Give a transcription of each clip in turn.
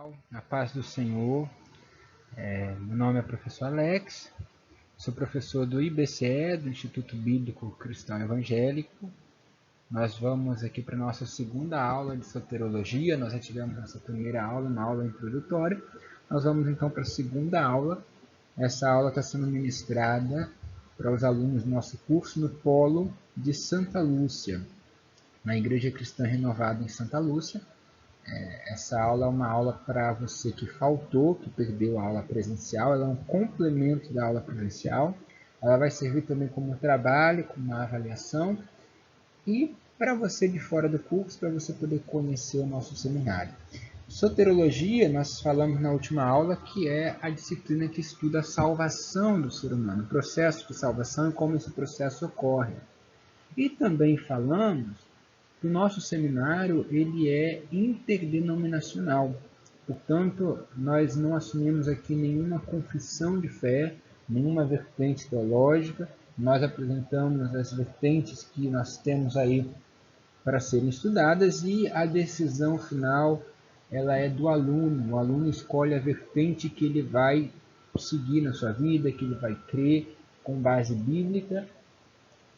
pessoal, a paz do Senhor. Meu nome é professor Alex, sou professor do IBCE, do Instituto Bíblico Cristão Evangélico. Nós vamos aqui para a nossa segunda aula de soteriologia. Nós já tivemos nossa primeira aula, uma aula introdutória. Nós vamos então para a segunda aula. Essa aula está sendo ministrada para os alunos do nosso curso no Polo de Santa Lúcia, na Igreja Cristã Renovada em Santa Lúcia. Essa aula é uma aula para você que faltou, que perdeu a aula presencial. Ela é um complemento da aula presencial. Ela vai servir também como trabalho, como uma avaliação. E para você de fora do curso, para você poder conhecer o nosso seminário. Soteriologia, nós falamos na última aula, que é a disciplina que estuda a salvação do ser humano, o processo de salvação e como esse processo ocorre. E também falamos que o nosso seminário ele é interdenominacional. Portanto, nós não assumimos aqui nenhuma confissão de fé, nenhuma vertente teológica. Nós apresentamos as vertentes que nós temos aí para serem estudadas e a decisão final ela é do aluno. O aluno escolhe a vertente que ele vai seguir na sua vida, que ele vai crer com base bíblica.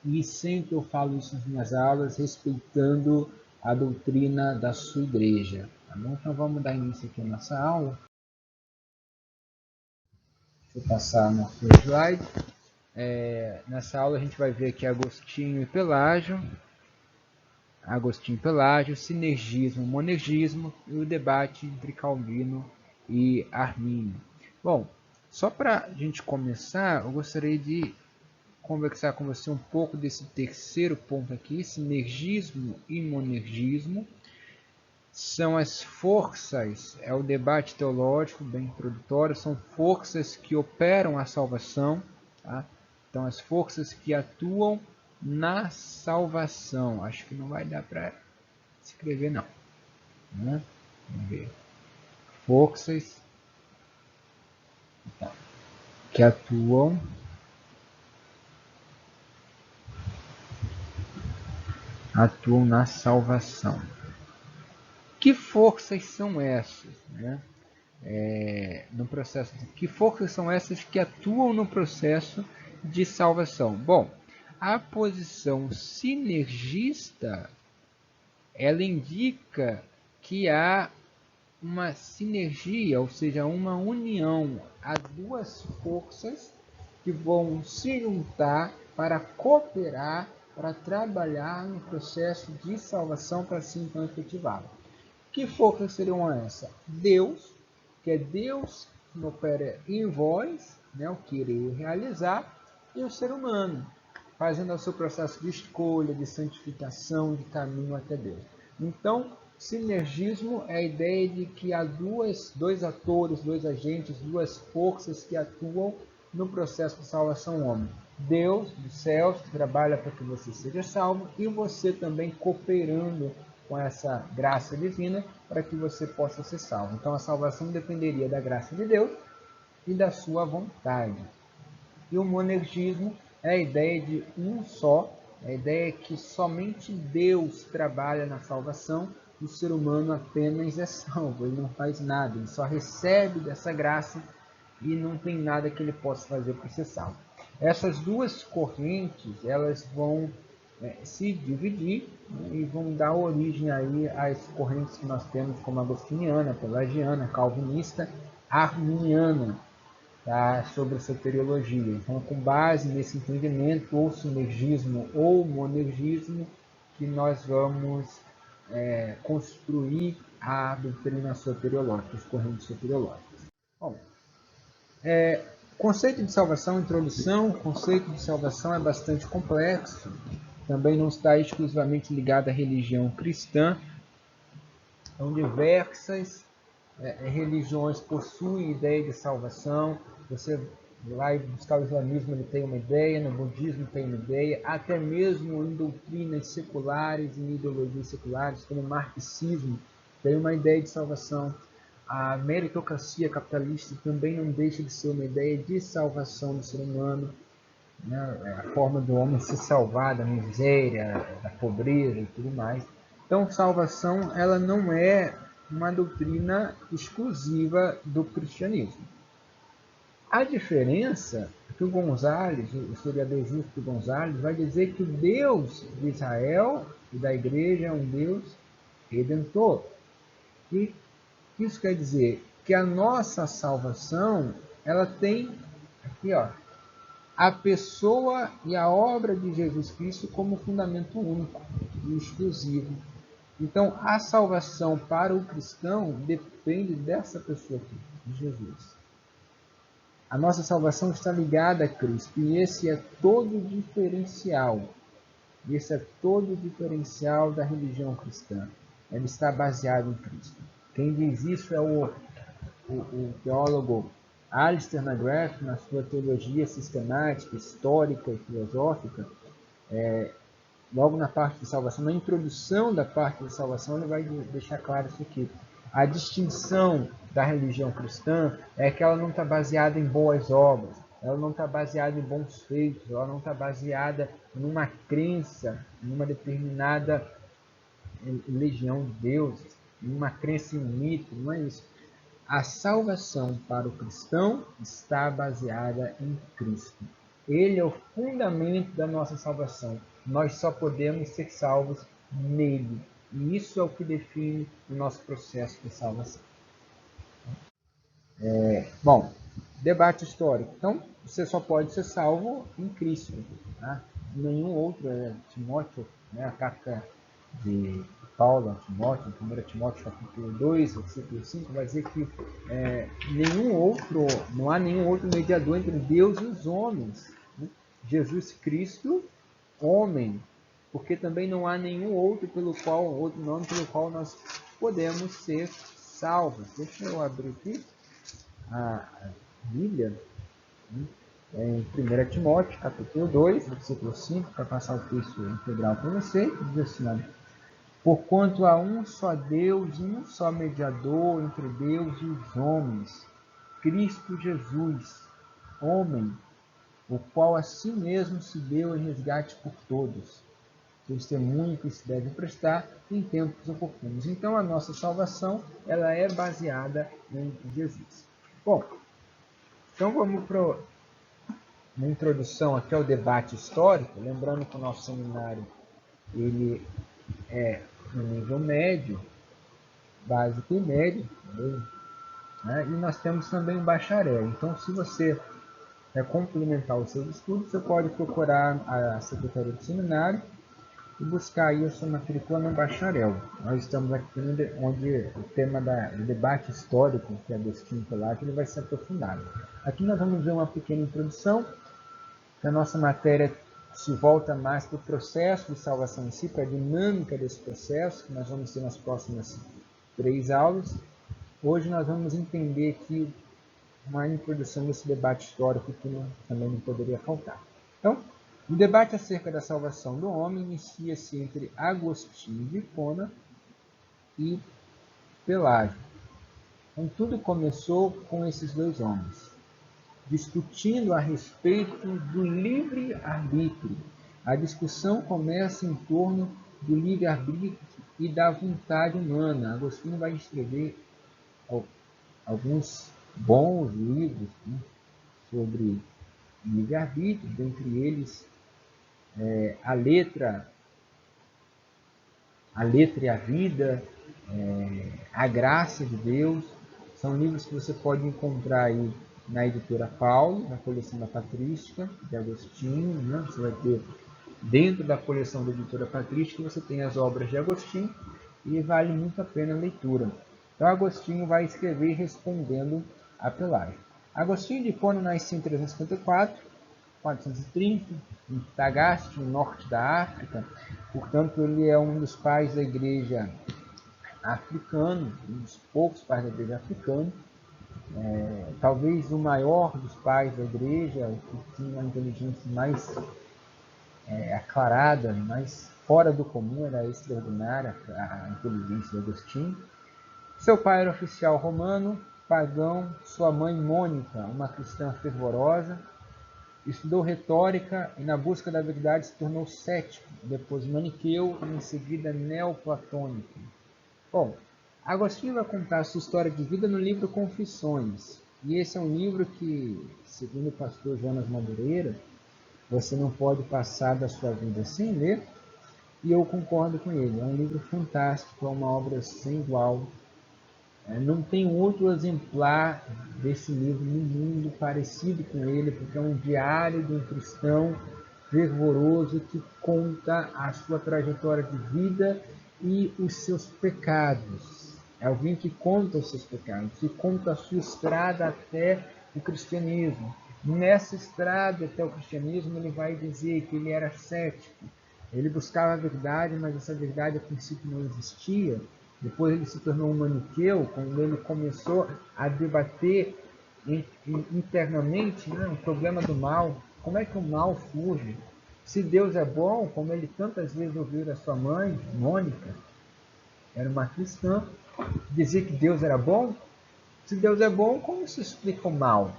E sempre eu falo isso nas minhas aulas, respeitando a doutrina da sua igreja. Tá bom? Então vamos dar início aqui à nossa aula. Deixa eu passar no slide. Nessa aula a gente vai ver aqui Agostinho e Pelágio. Agostinho e Pelágio, sinergismo, monergismo e o debate entre Calvino e Armínio. Bom, só para a gente começar, eu gostaria de conversar com você um pouco desse terceiro ponto aqui, sinergismo e monergismo. São as forças, é o debate teológico bem introdutório, são forças que operam a salvação, tá? Então as forças que atuam na salvação. Acho que não vai dar para escrever não, né? Vamos ver. Forças que atuam na salvação. Que forças são essas, né? No processo que forças são essas que atuam no processo de salvação? Bom, a posição sinergista ela indica que há uma sinergia, ou seja, uma união. Há duas forças que vão se juntar para cooperar, para trabalhar no processo de salvação para se então efetivá-lo. Que forças seriam essas? Deus, que é Deus que opera em vós, né, o querer realizar, e o ser humano, fazendo o seu processo de escolha, de santificação, de caminho até Deus. Então, sinergismo é a ideia de que há dois atores, dois agentes, duas forças que atuam no processo de salvação do homem. Deus, dos céus, que trabalha para que você seja salvo, e você também cooperando com essa graça divina para que você possa ser salvo. Então a salvação dependeria da graça de Deus e da sua vontade. E o monergismo é a ideia de um só, a ideia que somente Deus trabalha na salvação, e o ser humano apenas é salvo, ele não faz nada, ele só recebe dessa graça e não tem nada que ele possa fazer para ser salvo. Essas duas correntes, elas vão se dividir, né, e vão dar origem aí às correntes que nós temos como agostiniana, pelagiana, calvinista, arminiana, tá, sobre a soteriologia. Então, com base nesse entendimento, ou sinergismo ou monergismo, que nós vamos construir a doutrina soteriológica, as correntes soteriológicas. Bom, conceito de salvação, introdução. O conceito de salvação é bastante complexo. Também não está exclusivamente ligado à religião cristã. Então, diversas religiões possuem ideia de salvação. Você vai buscar o islamismo, ele tem uma ideia, no budismo tem uma ideia, até mesmo em doutrinas seculares e ideologias seculares, como o marxismo, tem uma ideia de salvação. A meritocracia capitalista também não deixa de ser uma ideia de salvação do ser humano, né? A forma do homem se salvar da miséria, da pobreza e tudo mais. Então, salvação ela não é uma doutrina exclusiva do cristianismo. A diferença é que o Gonzalez, o historiador justo Gonzalez, vai dizer que o Deus de Israel e da igreja é um Deus redentor. E isso quer dizer que a nossa salvação, ela tem aqui, ó, a pessoa e a obra de Jesus Cristo como fundamento único e exclusivo. Então, a salvação para o cristão depende dessa pessoa aqui, de Jesus. A nossa salvação está ligada a Cristo e esse é todo o diferencial. Esse é todo o diferencial da religião cristã. Ela está baseada em Cristo. Quem diz isso é o teólogo Alistair McGrath, na sua teologia sistemática, histórica e filosófica. Logo na parte de salvação, na introdução da parte de salvação, ele vai deixar claro isso aqui. A distinção da religião cristã é que ela não está baseada em boas obras, ela não está baseada em bons feitos, ela não está baseada numa crença, numa determinada legião de deuses, numa crença em um mito, não é isso. A salvação para o cristão está baseada em Cristo. Ele é o fundamento da nossa salvação. Nós só podemos ser salvos nele. E isso é o que define o nosso processo de salvação. Bom, debate histórico. Então, você só pode ser salvo em Cristo. Tá? Nenhum outro, Timóteo, né, a carta de Paulo a Timóteo, 1 Timóteo capítulo 2, versículo 5, vai dizer que não há nenhum outro mediador entre Deus e os homens. Né? Jesus Cristo, homem, porque também não há nenhum outro nome pelo qual nós podemos ser salvos. Deixa eu abrir aqui a Bíblia, né? Em 1 Timóteo, capítulo 2, versículo 5, para passar o texto integral para você, diz assim: porquanto há um só Deus e um só mediador entre Deus e os homens, Cristo Jesus, homem, o qual a si mesmo se deu em resgate por todos. Testemunho que se deve prestar em tempos oportunos. Então, a nossa salvação ela é baseada em Jesus. Bom, então vamos para uma introdução aqui ao debate histórico. Lembrando que o nosso seminário ele é no nível médio, básico e médio, né? E nós temos também o bacharel. Então, se você quer complementar os seus estudos, você pode procurar a Secretaria do Seminário e buscar aí a sua matrícula no bacharel. Nós estamos aqui onde o tema do debate histórico, que é Agostinho Pelato, ele vai ser aprofundado. Aqui nós vamos ver uma pequena introdução, que a nossa matéria se volta mais para o processo de salvação em si, para a dinâmica desse processo, que nós vamos ter nas próximas 3 aulas. Hoje nós vamos entender aqui uma introdução desse debate histórico que também não poderia faltar. Então, o debate acerca da salvação do homem inicia-se entre Agostinho de Hipona e Pelágio. Então, tudo começou com esses dois homens, discutindo a respeito do livre-arbítrio. A discussão começa em torno do livre-arbítrio e da vontade humana. Agostinho vai escrever alguns bons livros, né, sobre livre-arbítrio, dentre eles a letra e a vida, a graça de Deus. São livros que você pode encontrar aí na editora Paulo, na coleção da Patrística, de Agostinho. Né? Você vai ter dentro da coleção da editora Patrística, você tem as obras de Agostinho e vale muito a pena a leitura. Então Agostinho vai escrever respondendo a Pelágio. Agostinho de Hipona nasce em 354, 430, em Tagaste, no norte da África. Portanto, ele é um dos pais da igreja africana, um dos poucos pais da igreja africana. Talvez o maior dos pais da igreja, o que tinha a inteligência mais aclarada, mais fora do comum, era extraordinária a inteligência de Agostinho. Seu pai era oficial romano, pagão, sua mãe Mônica, uma cristã fervorosa. Estudou retórica e, na busca da verdade, se tornou cético, depois maniqueu e, em seguida, neoplatônico. Bom, Agostinho vai contar a sua história de vida no livro Confissões. E esse é um livro que, segundo o pastor Jonas Madureira, você não pode passar da sua vida sem ler, e eu concordo com ele. É um livro fantástico, é uma obra sem igual. Não tem outro exemplar desse livro no mundo parecido com ele, porque é um diário de um cristão fervoroso que conta a sua trajetória de vida e os seus pecados. É alguém que conta os seus pecados, que conta a sua estrada até o cristianismo. Nessa estrada até o cristianismo, ele vai dizer que ele era cético. Ele buscava a verdade, mas essa verdade a princípio não existia. Depois ele se tornou um maniqueu, quando ele começou a debater internamente, né, o problema do mal. Como é que o mal surge? Se Deus é bom, como ele tantas vezes ouviu da sua mãe, Mônica, era uma cristã, dizer que Deus era bom? Se Deus é bom, como se explica o mal?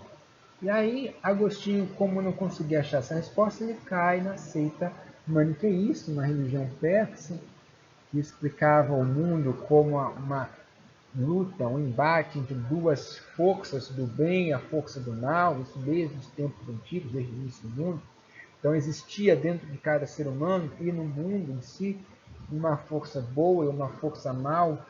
E aí, Agostinho, como não conseguia achar essa resposta, ele cai na seita maniqueísta, uma religião persa, que explicava o mundo como uma luta, um embate entre duas forças do bem e a força do mal, isso desde os tempos antigos, desde o início do mundo. Então existia dentro de cada ser humano e no mundo em si uma força boa e uma força mal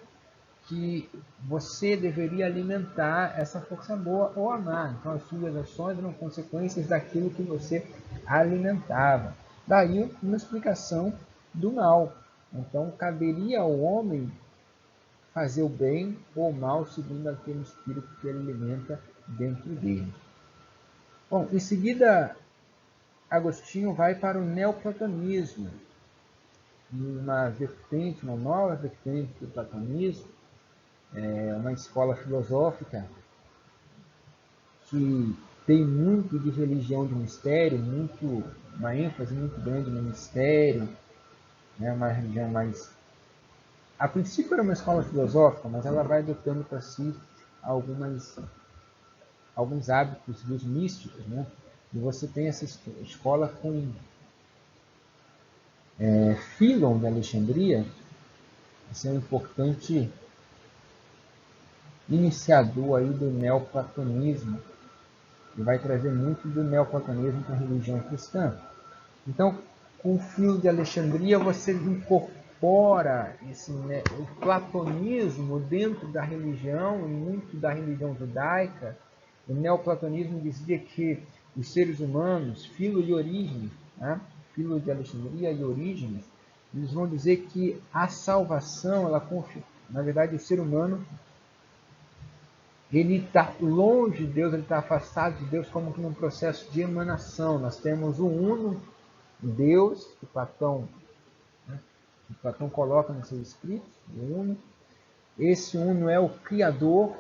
que você deveria alimentar essa força boa ou amar. Então as suas ações eram consequências daquilo que você alimentava. Daí uma explicação do mal. Então caberia ao homem fazer o bem ou o mal segundo aquele espírito que ele alimenta dentro dele. Bom, em seguida, Agostinho vai para o neoplatonismo, uma nova vertente do platonismo, uma escola filosófica que tem muito de religião de mistério, uma ênfase muito grande no mistério, né, uma religião mais... A princípio era uma escola filosófica, mas ela vai adotando para si alguns hábitos dos místicos, né? E você tem essa escola com Fílon de Alexandria, esse é um importante iniciador aí do neoplatonismo, e vai trazer muito do neoplatonismo para a religião cristã. Então, com o Fílon de Alexandria, você incorpora o platonismo dentro da religião, e muito da religião judaica. O neoplatonismo dizia que os seres humanos, Filo e Orígenes, né? Filo de Alexandria e Orígenes, eles vão dizer que a salvação, na verdade, o ser humano, ele está longe de Deus, ele está afastado de Deus como que num processo de emanação. Nós temos o Uno, Deus, que Platão coloca nos seus escritos, o Uno. Esse Uno é o Criador,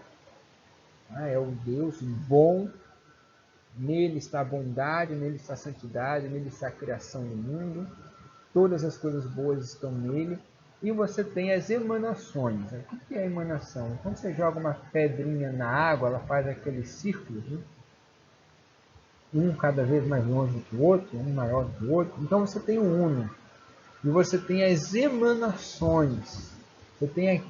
é o Deus bom. Nele está a bondade, nele está a santidade, nele está a criação do mundo. Todas as coisas boas estão nele. E você tem as emanações. O que é a emanação? Quando você joga uma pedrinha na água, ela faz aqueles círculos, né? Um cada vez mais longe do que o outro, um maior do que o outro. Então você tem o Uno. E você tem as emanações. Você tem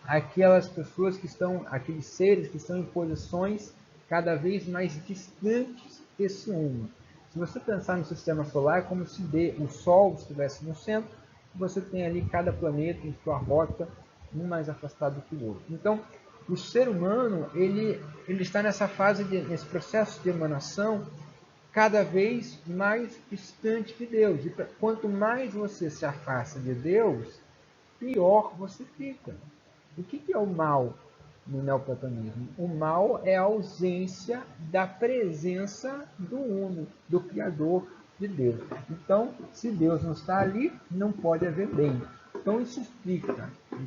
aquelas pessoas que estão, aqueles seres que estão em posições cada vez mais distantes desse Uno. Se você pensar no sistema solar, é como se o Sol estivesse no centro, você tem ali cada planeta em sua rota, um mais afastado que o outro. Então, o ser humano, ele está nessa fase, nesse processo de emanação, cada vez mais distante de Deus. E quanto mais você se afasta de Deus, pior você fica. O que é o mal no neoplatonismo? O mal é a ausência da presença do Uno, do Criador de Deus. Então, se Deus não está ali, não pode haver bem. Então, isso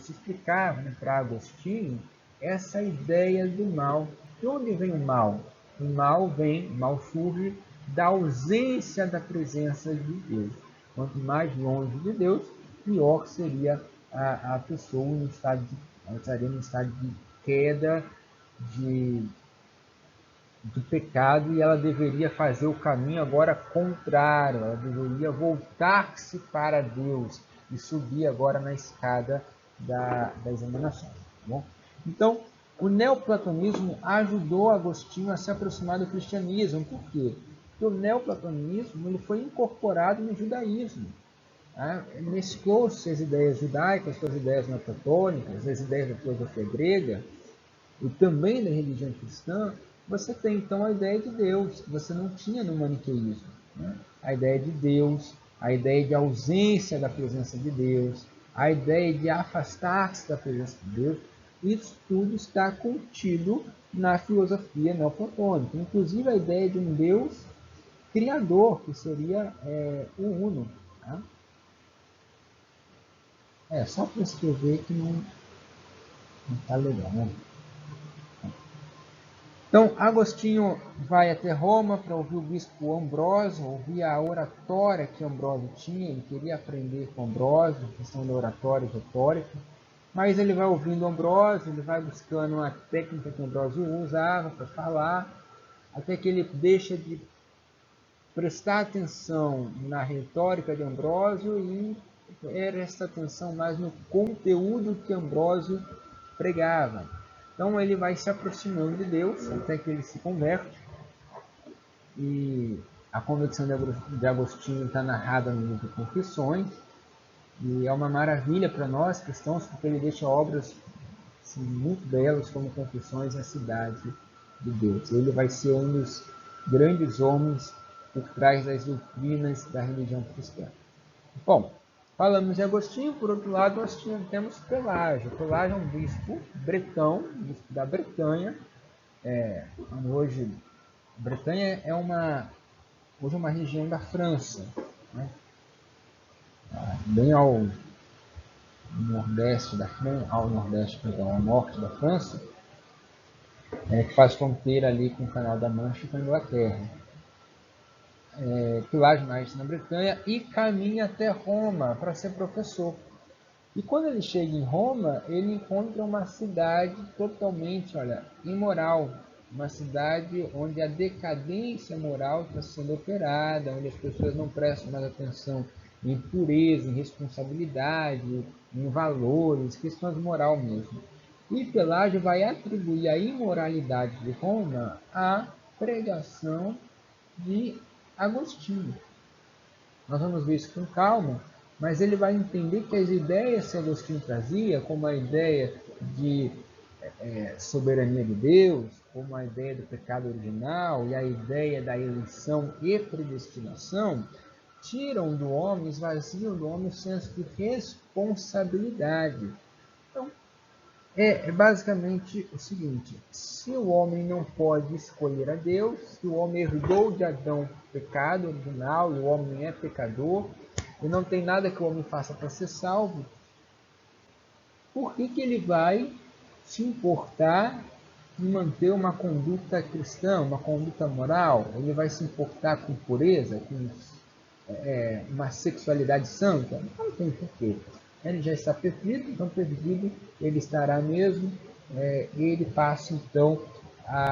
explicava, né, para Agostinho essa ideia do mal. De onde vem o mal? O mal surge da ausência da presença de Deus. Quanto mais longe de Deus, pior seria a pessoa estaria no estado de queda, de pecado, e ela deveria fazer o caminho agora contrário, ela deveria voltar-se para Deus e subir agora na escada das emanações. bom? Então, o neoplatonismo ajudou Agostinho a se aproximar do cristianismo. Por quê? Porque o neoplatonismo ele foi incorporado no judaísmo. Tá? Mesclou-se as ideias judaicas com as ideias neoplatônicas, as ideias da filosofia grega e também da religião cristã. Você tem então a ideia de Deus, que você não tinha no maniqueísmo. Né? A ideia de Deus, a ideia de ausência da presença de Deus, a ideia de afastar-se da presença de Deus. Isso tudo está contido na filosofia neoplatônica, inclusive a ideia de um Deus criador, que seria o Uno. Tá? Só para escrever que não está legal, né? Então, Agostinho vai até Roma para ouvir o bispo Ambrósio, ouvir a oratória que Ambrósio tinha. Ele queria aprender com Ambrósio, a questão da oratória e retórica. Mas ele vai ouvindo Ambrósio, ele vai buscando a técnica que Ambrósio usava para falar, até que ele deixa de prestar atenção na retórica de Ambrósio e presta atenção mais no conteúdo que Ambrósio pregava. Então ele vai se aproximando de Deus até que ele se converte. E a conversão de Agostinho está narrada no livro Confissões. E é uma maravilha para nós cristãos, porque ele deixa obras assim, muito belas como Confissões e a Cidade de Deus. Ele vai ser um dos grandes homens por trás das doutrinas da religião cristã. Bom, falamos de Agostinho, por outro lado nós temos Pelágio. Pelágio é um bispo bretão, bispo da Bretanha. Hoje, Bretanha é hoje uma região da França, né? Bem ao nordeste da França, ao norte da França, que faz fronteira ali com o Canal da Mancha e com a Inglaterra. Pelágio nasce na Bretanha e caminha até Roma para ser professor. E quando ele chega em Roma, ele encontra uma cidade totalmente, imoral. Uma cidade onde a decadência moral está sendo operada, onde as pessoas não prestam mais atenção em pureza, em responsabilidade, em valores, questões de moral mesmo. E Pelágio vai atribuir a imoralidade de Roma à pregação de Agostinho. Nós vamos ver isso com calma, mas ele vai entender que as ideias que Agostinho trazia, como a ideia de soberania de Deus, como a ideia do pecado original e a ideia da eleição e predestinação, tiram do homem, esvaziam do homem o senso de responsabilidade. Então, é basicamente o seguinte: se o homem não pode escolher a Deus, se o homem herdou de Adão o pecado original e o homem é pecador, e não tem nada que o homem faça para ser salvo, por que ele vai se importar em manter uma conduta cristã, uma conduta moral? Ele vai se importar com pureza, com uma sexualidade santa? Não tem porquê. Ele já está perdido, então perdido ele estará mesmo. Ele passa então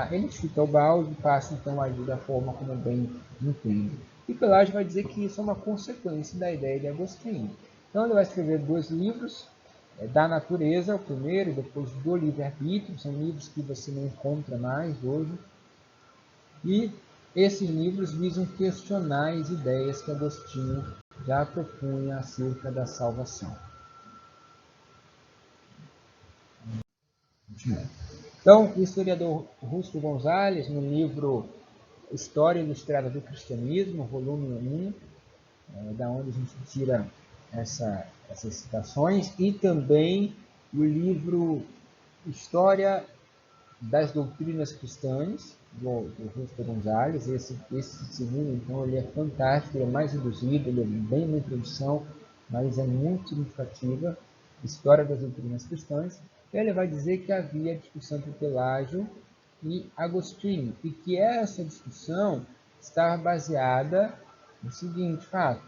ele chuta o balde e passa então a agir da forma como bem entende. E Pelágio vai dizer que isso é uma consequência da ideia de Agostinho. Então ele vai escrever 2 livros, da natureza, o primeiro, e depois do livre-arbítrio. São livros que você não encontra mais hoje. E esses livros visam questionar as ideias que Agostinho já propunha acerca da salvação. Então, o historiador Justo Gonzalez, no livro História Ilustrada do Cristianismo, volume 1, da onde a gente tira essas citações, e também o livro História das Doutrinas Cristãs, do Justo Gonzalez. Esse segundo, então, ele é fantástico, ele é mais reduzido, ele é bem na introdução, mas é muito significativa. História das Doutrinas Cristãs. Ele vai dizer que havia discussão entre Pelágio e Agostinho, e que essa discussão estava baseada no seguinte fato: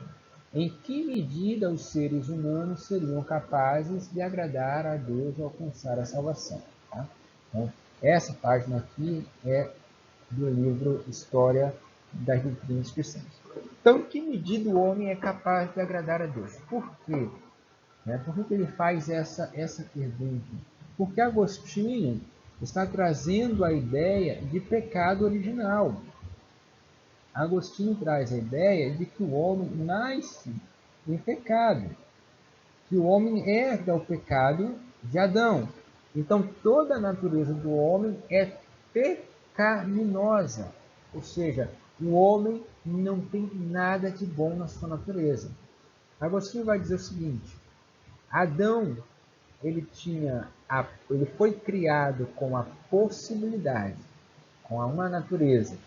em que medida os seres humanos seriam capazes de agradar a Deus e alcançar a salvação. Tá? Então, essa página aqui é do livro História das Doutrinas Cristãs. Então, em que medida o homem é capaz de agradar a Deus? Por quê? Por que ele faz essa pergunta? Porque Agostinho está trazendo a ideia de pecado original. Agostinho traz a ideia de que o homem nasce em pecado, que o homem herda o pecado de Adão. Então, toda a natureza do homem é pecaminosa, ou seja, o homem não tem nada de bom na sua natureza. Agostinho vai dizer o seguinte: Adão, ele foi criado com a possibilidade, com uma natureza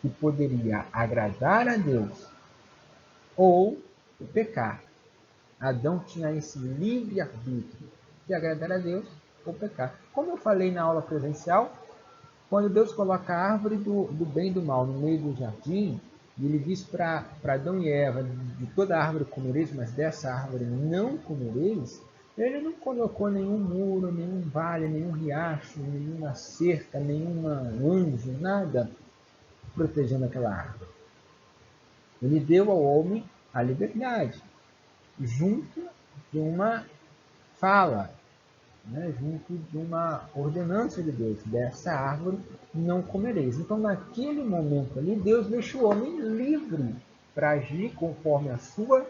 que poderia agradar a Deus ou pecar. Adão tinha esse livre-arbítrio de agradar a Deus ou pecar. Como eu falei na aula presencial, quando Deus coloca a árvore do bem e do mal no meio do jardim, e ele diz para Adão e Eva, de toda árvore comereis, mas dessa árvore não comereis, ele não colocou nenhum muro, nenhum vale, nenhum riacho, nenhuma cerca, nenhum anjo, nada protegendo aquela árvore. Ele deu ao homem a liberdade, junto de uma fala, junto de uma ordenança de Deus: dessa árvore não comereis. Então, naquele momento ali, Deus deixa o homem livre para agir conforme a sua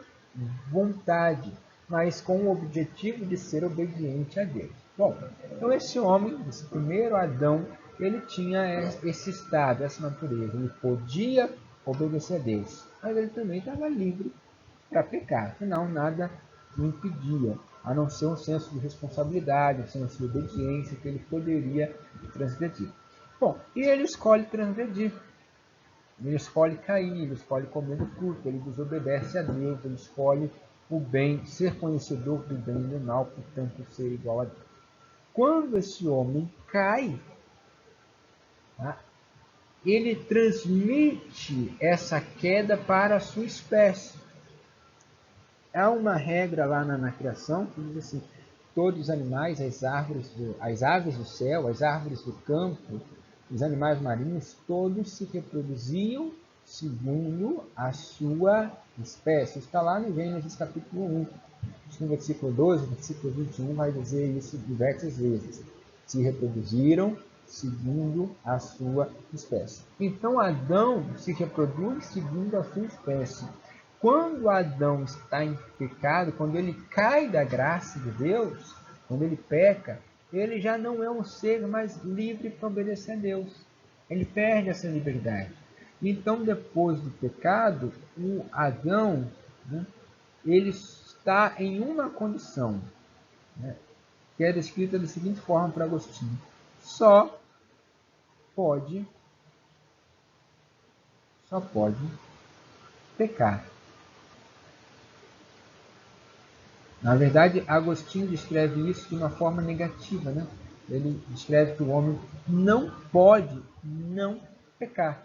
vontade, mas com o objetivo de ser obediente a Deus. Bom, então esse homem, esse primeiro Adão, ele tinha esse estado, essa natureza. Ele podia obedecer a Deus, mas ele também estava livre para pecar. Afinal, nada o impedia, a não ser um senso de responsabilidade, um senso de obediência que ele poderia transgredir. Bom, e ele escolhe transgredir. Ele escolhe cair, ele escolhe comer do fruto, ele desobedece a Deus, ele escolhe o bem, ser conhecedor do bem e do mal, portanto ser igual a Deus. Quando esse homem cai, tá, ele transmite essa queda para a sua espécie. Há uma regra lá na criação que diz assim: todos os animais, as aves do céu, as árvores do campo, os animais marinhos, todos se reproduziam segundo a sua espécie. Está lá no Gênesis capítulo 1. No versículo 12, versículo 21, vai dizer isso diversas vezes. Se reproduziram segundo a sua espécie. Então Adão se reproduz segundo a sua espécie. Quando Adão está em pecado, quando ele cai da graça de Deus, quando ele peca, ele já não é um ser mais livre para obedecer a Deus. Ele perde essa liberdade. Então, depois do pecado, o Adão, ele está em uma condição, que é descrita da seguinte forma por Agostinho: só pode pecar. Na verdade, Agostinho descreve isso de uma forma negativa, Ele descreve que o homem não pode não pecar.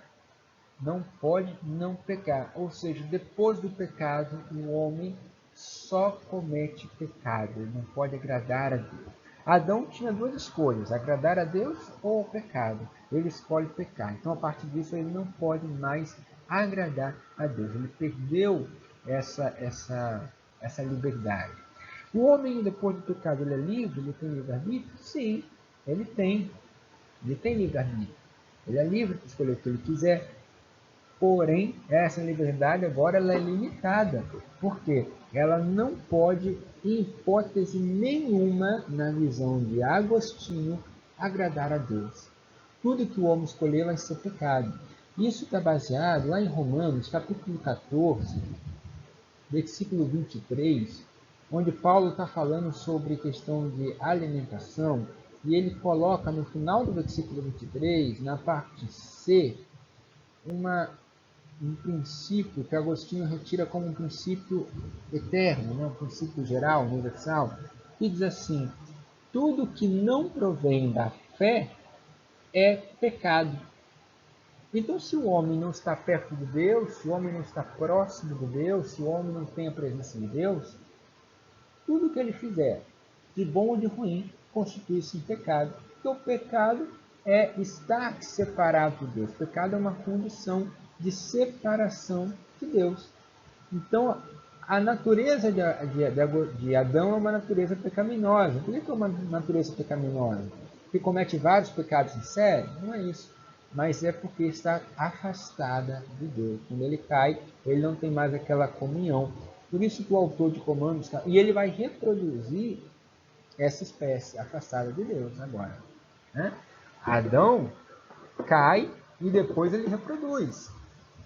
Não pode não pecar. Ou seja, depois do pecado, o homem só comete pecado. Ele não pode agradar a Deus. Adão tinha duas escolhas: agradar a Deus ou o pecado. Ele escolhe pecar. Então, a partir disso, ele não pode mais agradar a Deus. Ele perdeu essa liberdade. O homem, depois do pecado, ele é livre? Ele tem livre-arbítrio? Sim, ele tem. Ele tem livre-arbítrio. Ele é livre para escolher o que ele quiser. Porém, essa liberdade agora ela é limitada. Por quê? Ela não pode, em hipótese nenhuma, na visão de Agostinho, agradar a Deus. Tudo que o homem escolher vai ser pecado. Isso está baseado lá em Romanos, capítulo 14, versículo 23, onde Paulo está falando sobre questão de alimentação, e ele coloca no final do versículo 23, na parte C, um princípio que Agostinho retira como um princípio eterno, um princípio geral, universal, que diz assim: tudo que não provém da fé é pecado. Então, se o homem não está perto de Deus, se o homem não está próximo de Deus, se o homem não tem a presença de Deus, tudo que ele fizer, de bom ou de ruim, constitui-se em pecado. Porque o pecado é estar separado de Deus. O pecado é uma condição de separação de Deus. Então, A natureza de Adão é uma natureza pecaminosa. Por que é uma natureza pecaminosa? Porque comete vários pecados em série? Não é isso. Mas é porque está afastada de Deus. Quando ele cai, ele não tem mais aquela comunhão. Por isso que o autor de Comandos... E ele vai reproduzir essa espécie afastada de Deus agora. Né? Adão cai e depois ele reproduz.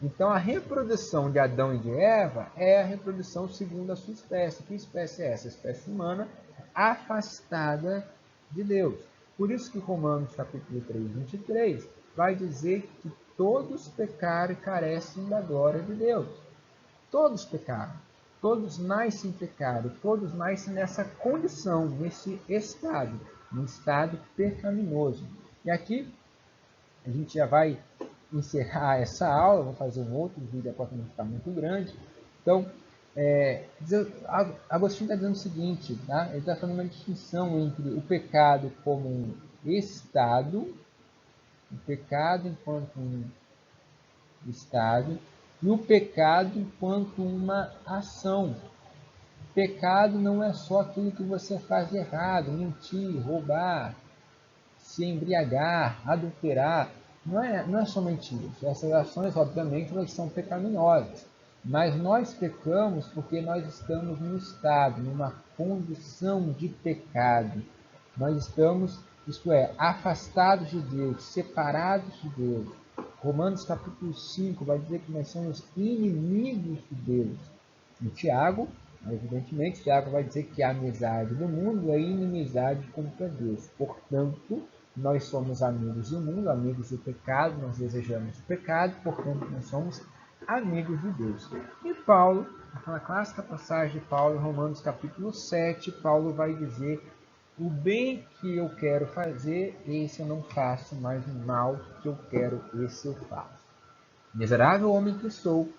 Então a reprodução de Adão e de Eva é a reprodução segundo a sua espécie. Que espécie é essa? A espécie humana afastada de Deus. Por isso que Romanos capítulo 3, 23 vai dizer que todos pecaram e carecem da glória de Deus. Todos pecaram. Todos nascem em pecado. Todos nascem nessa condição, nesse estado, no estado pecaminoso. E aqui a gente já vai encerrar essa aula, vou fazer um outro vídeo para não ficar muito grande. Então, Agostinho está dizendo o seguinte, tá? Ele está fazendo uma distinção entre o pecado como um estado, o pecado enquanto um estado, e o pecado enquanto uma ação. Pecado não é só aquilo que você faz de errado, mentir, roubar, se embriagar, adulterar. Não é somente isso. Essas ações, obviamente, elas são pecaminosas. Mas nós pecamos porque nós estamos num estado, numa condição de pecado. Nós estamos, isto é, afastados de Deus, separados de Deus. Romanos capítulo 5 vai dizer que nós somos inimigos de Deus. Em Tiago, evidentemente, Tiago vai dizer que a amizade do mundo é inimizade contra Deus. Portanto, nós somos amigos do mundo, amigos do pecado, nós desejamos o pecado, portanto, nós somos amigos de Deus. E Paulo, aquela clássica passagem de Paulo, em Romanos capítulo 7, Paulo vai dizer: o bem que eu quero fazer, esse eu não faço, mas o mal que eu quero, esse eu faço. Miserável homem que sou,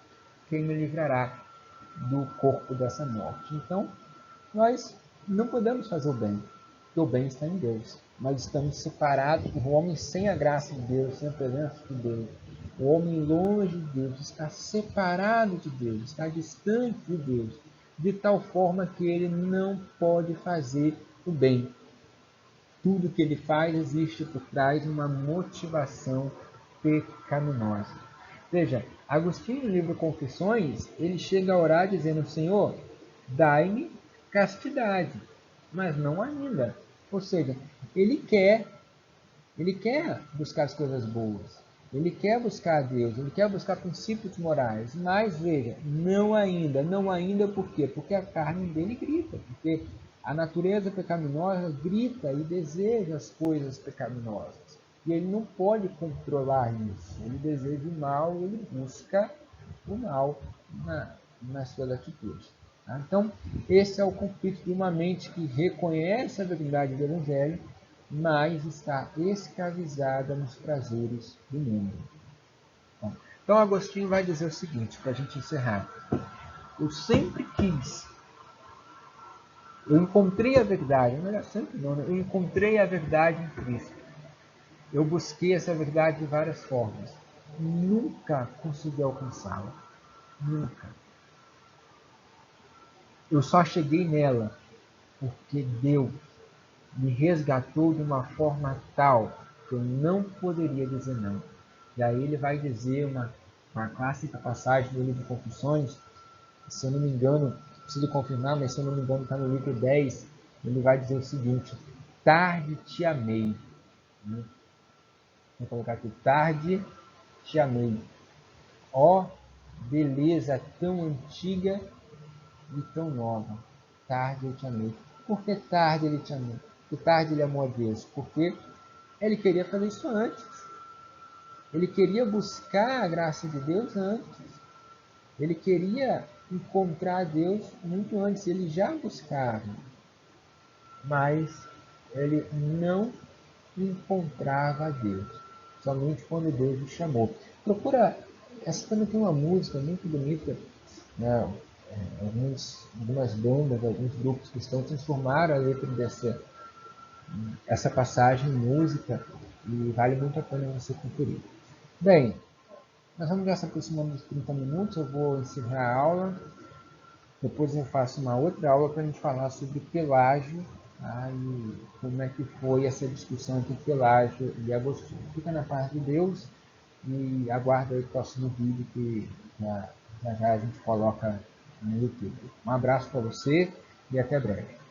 quem me livrará do corpo dessa morte? Então, nós não podemos fazer o bem, porque o bem está em Deus. Nós estamos separados, o homem sem a graça de Deus, sem a presença de Deus. O homem longe de Deus está separado de Deus, está distante de Deus, de tal forma que ele não pode fazer o bem. Tudo que ele faz existe por trás de uma motivação pecaminosa. Veja, Agostinho, no livro Confissões, ele chega a orar dizendo: Senhor, dai-me castidade, mas não ainda. Ou seja, ele quer buscar as coisas boas, ele quer buscar a Deus, ele quer buscar princípios morais, mas veja, não ainda por quê? Porque a carne dele grita, porque a natureza pecaminosa grita e deseja as coisas pecaminosas. E ele não pode controlar isso. Ele deseja o mal, ele busca o mal nas suas atitudes. Tá? Então, esse é o conflito de uma mente que reconhece a verdade do Evangelho, mas está escravizada nos prazeres do mundo. Bom, então, Agostinho vai dizer o seguinte, para a gente encerrar. Eu sempre quis, eu encontrei a verdade, não era sempre não, eu encontrei a verdade em Cristo. Eu busquei essa verdade de várias formas. Nunca consegui alcançá-la. Nunca. Eu só cheguei nela porque Deus me resgatou de uma forma tal que eu não poderia dizer não. E aí ele vai dizer uma clássica passagem do livro de Confissões, se eu não me engano, preciso confirmar, mas se eu não me engano está no livro 10, ele vai dizer o seguinte: tarde te amei. Vou colocar aqui: tarde te amei. Ó beleza tão antiga e tão nova. Tarde eu te amei. Por que tarde ele te amou? Por que tarde ele amou a Deus? Porque ele queria fazer isso antes. Ele queria buscar a graça de Deus antes. Ele queria encontrar Deus muito antes. Ele já buscava. Mas ele não encontrava Deus. Somente quando Deus o chamou. Procura. Essa também tem uma música muito bonita, né? Algumas bandas, alguns grupos cristãos transformaram a letra essa passagem em música e vale muito a pena você conferir. Bem, nós vamos já se aproximando dos 30 minutos, eu vou encerrar a aula. Depois eu faço uma outra aula para a gente falar sobre Pelágio, tá? E como é que foi essa discussão entre Pelágio e Agostinho. Fica na paz de Deus e aguarda aí o próximo vídeo que já a gente coloca no YouTube. Um abraço para você e até breve.